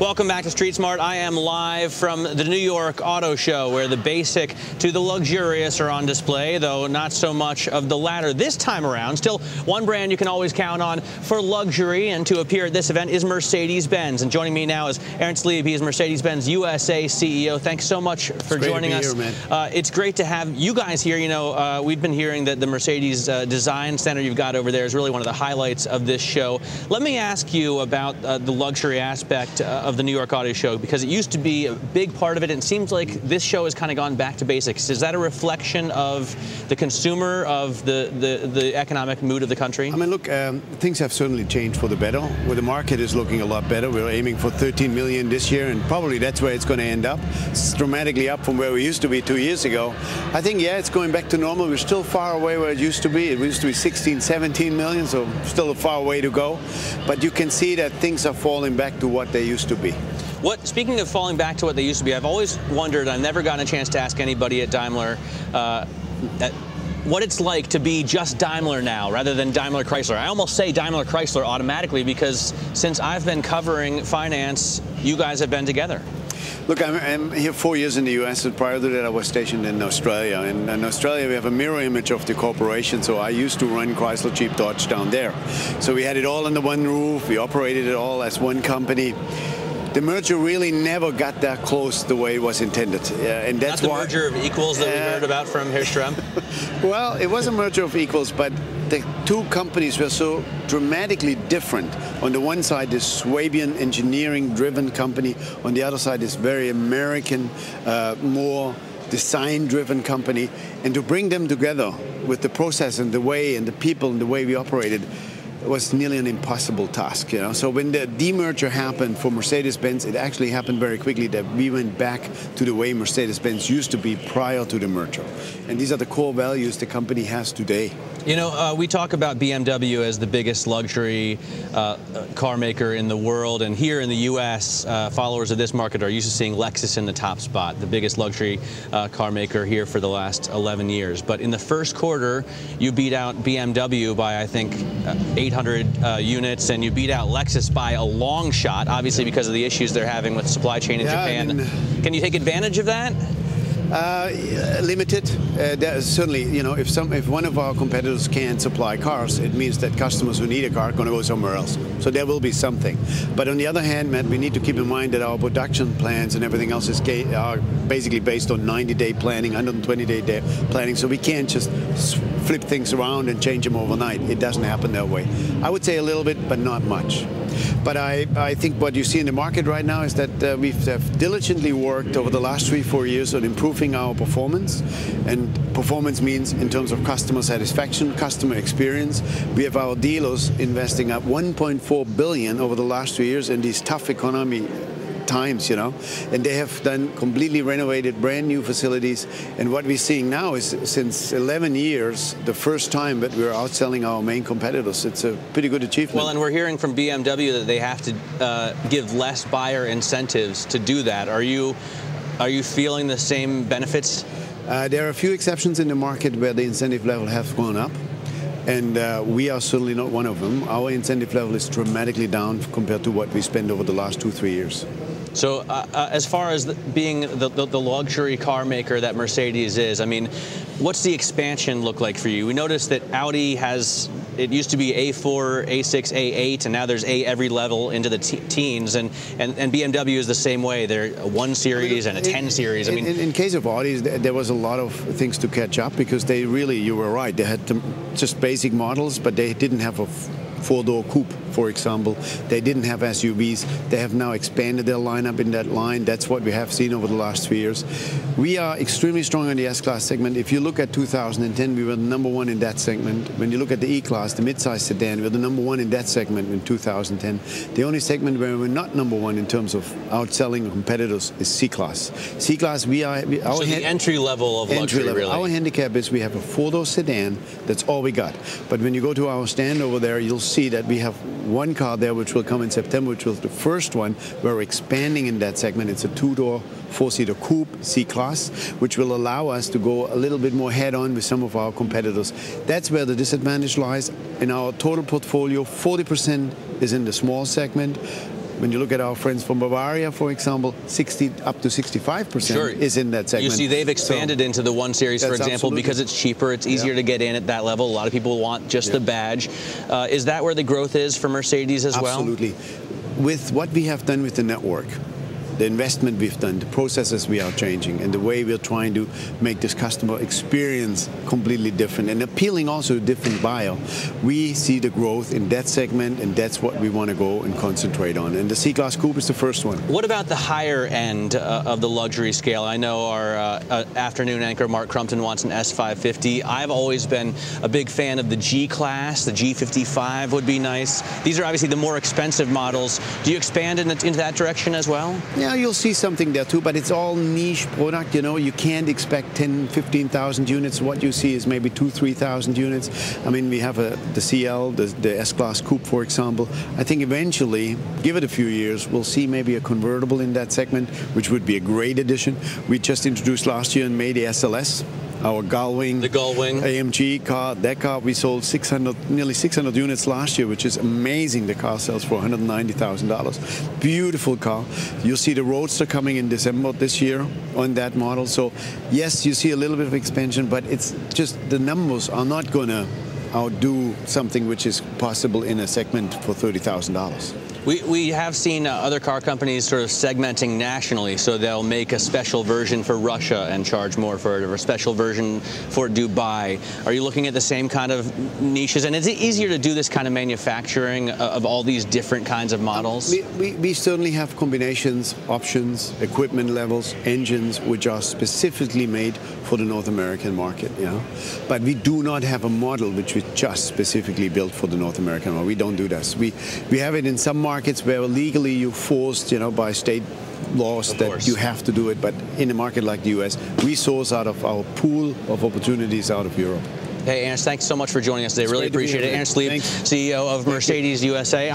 Welcome back to Street Smart. I am live from the New York Auto Show, where the basic to the luxurious are on display, though not so much of the latter this time around. Still, one brand you can always count on for luxury and to appear at this event is Mercedes-Benz. And joining me now is Ernst Lieb. He is Mercedes-Benz USA CEO. Thanks so much for joining us. Here, man. It's great to have you guys here. You know, we've been hearing that the Mercedes Design Center you've got over there is really one of the highlights of this show. Let me ask you about the luxury aspect of the New York Auto Show, because it used to be a big part of it, and it seems like this show has kind of gone back to basics. Is that a reflection of the consumer, of the economic mood of the country? I mean, look, things have certainly changed for the better. Where the market is looking a lot better. We're aiming for 13 million this year, and probably that's where it's going to end up. It's dramatically up from where we used to be 2 years ago. I think, yeah, it's going back to normal. We're still far away where it used to be. It used to be 16, 17 million, so still a far way to go. But you can see that things are falling back to what they used to be. Speaking of falling back to what they used to be, I've always wondered, I've never gotten a chance to ask anybody at Daimler what it's like to be just Daimler now rather than Daimler Chrysler. I almost say Daimler Chrysler automatically because since I've been covering finance, you guys have been together. Look, I'm here 4 years in the U.S., and prior to that I was stationed in Australia. And in Australia we have a mirror image of the corporation, so I used to run Chrysler Jeep Dodge down there. So we had it all under one roof, we operated it all as one company. The merger really never got that close the way it was intended. And that's not the merger of equals that we heard about from Herr Stramm? Well, it was a merger of equals, but the two companies were so dramatically different. On the one side, this Swabian engineering-driven company. On the other side, this very American, more design-driven company. And to bring them together with the process and the way and the people and the way we operated, was nearly an impossible task, you know. So when the demerger happened for Mercedes-Benz, it actually happened very quickly that we went back to the way Mercedes-Benz used to be prior to the merger. And these are the core values the company has today. You know, we talk about BMW as the biggest luxury car maker in the world, and here in the U.S., followers of this market are used to seeing Lexus in the top spot, the biggest luxury car maker here for the last 11 years. But in the first quarter, you beat out BMW by, I think, 800 units, and you beat out Lexus by a long shot, obviously because of the issues they're having with supply chain in Japan. I mean, can you take advantage of that? Limited. Certainly, you know, if one of our competitors can't supply cars, it means that customers who need a car are going to go somewhere else. So there will be something. But on the other hand, Matt, we need to keep in mind that our production plans and everything else are basically based on 90-day planning, 120-day planning. So we can't just flip things around and change them overnight. It doesn't happen that way. I would say a little bit, but not much. But I think what you see in the market right now is that we've diligently worked over the last 3-4 years on improving our performance. And performance means in terms of customer satisfaction, customer experience. We have our dealers investing up $1.4 billion over the last 2 years in these tough economy times, you know, and they have done completely renovated brand new facilities. And what we're seeing now is, since 11 years, the first time that we're outselling our main competitors. It's a pretty good achievement. Well, and we're hearing from BMW that they have to give less buyer incentives to do that. Are you feeling the same benefits? There are a few exceptions in the market where the incentive level has gone up. And we are certainly not one of them. Our incentive level is dramatically down compared to what we spent over the last 2-3 years. So as far as being the luxury car maker that Mercedes is, I mean, what's the expansion look like for you? We noticed that Audi has, it used to be A4, A6, A8, and now there's A every level into the teens, and BMW is the same way. They're a 1 Series and a 10 Series. I mean, in case of Audi, there was a lot of things to catch up because they really, you were right, they had just basic models, but they didn't have a 4-door coupe, for example. They didn't have SUVs. They have now expanded their lineup in that line. That's what we have seen over the last 3 years. We are extremely strong in the S-Class segment. If you look at 2010, we were the #1 in that segment. When you look at the E-Class, the mid-size sedan, we're the #1 in that segment in 2010. The only segment where we're not #1 in terms of outselling competitors is C-Class. C-Class, the entry level of luxury, really. Our handicap is we have a 4-door sedan. That's all we got. But when you go to our stand over there, you'll see that we have one car there which will come in September, which was the first one. We're expanding in that segment. It's a 2-door, 4-seater coupe, C-Class, which will allow us to go a little bit more head-on with some of our competitors. That's where the disadvantage lies. In our total portfolio, 40% is in the small segment. When you look at our friends from Bavaria, for example, 60 up to 65% is in that segment. You see, they've expanded into the 1 Series, for example, because it's cheaper, it's easier to get in at that level. A lot of people want just the badge. Is that where the growth is for Mercedes as well? Absolutely. With what we have done with the network, the investment we've done, the processes we are changing, and the way we're trying to make this customer experience completely different and appealing also to a different buyer, we see the growth in that segment, and that's what we want to go and concentrate on. And the C-Class Coupe is the first one. What about the higher end of the luxury scale? I know our afternoon anchor Mark Crumpton wants an S550. I've always been a big fan of the G-Class. The G55 would be nice. These are obviously the more expensive models. Do you expand into that direction as well? Yeah, you'll see something there too, but it's all niche product. You know, you can't expect 10, 15,000 units. What you see is maybe 2,000, 3,000 units. I mean, we have the CL, the S-Class Coupe, for example. I think eventually, give it a few years, we'll see maybe a convertible in that segment, which would be a great addition. We just introduced last year in May the SLS. Our Gullwing, the Gullwing AMG car. That car we sold nearly 600 units last year, which is amazing. The car sells for $190,000. Beautiful car. You'll see the Roadster coming in December this year on that model. So yes, you see a little bit of expansion, but it's just the numbers are not going to outdo something which is possible in a segment for $30,000. We have seen other car companies sort of segmenting nationally, so they'll make a special version for Russia and charge more for it, or a special version for Dubai. Are you looking at the same kind of niches? And is it easier to do this kind of manufacturing of all these different kinds of models? We certainly have combinations, options, equipment levels, engines, which are specifically made for the North American market. But we do not have a model which is just specifically built for the North American market. We don't do this. We have it in some markets where legally you're forced, by state laws that you have to do it. But in a market like the US, we source out of our pool of opportunities out of Europe. Hey, Ernst, thanks so much for joining us today. Really appreciate it. Ernst Lieb, CEO of Mercedes USA.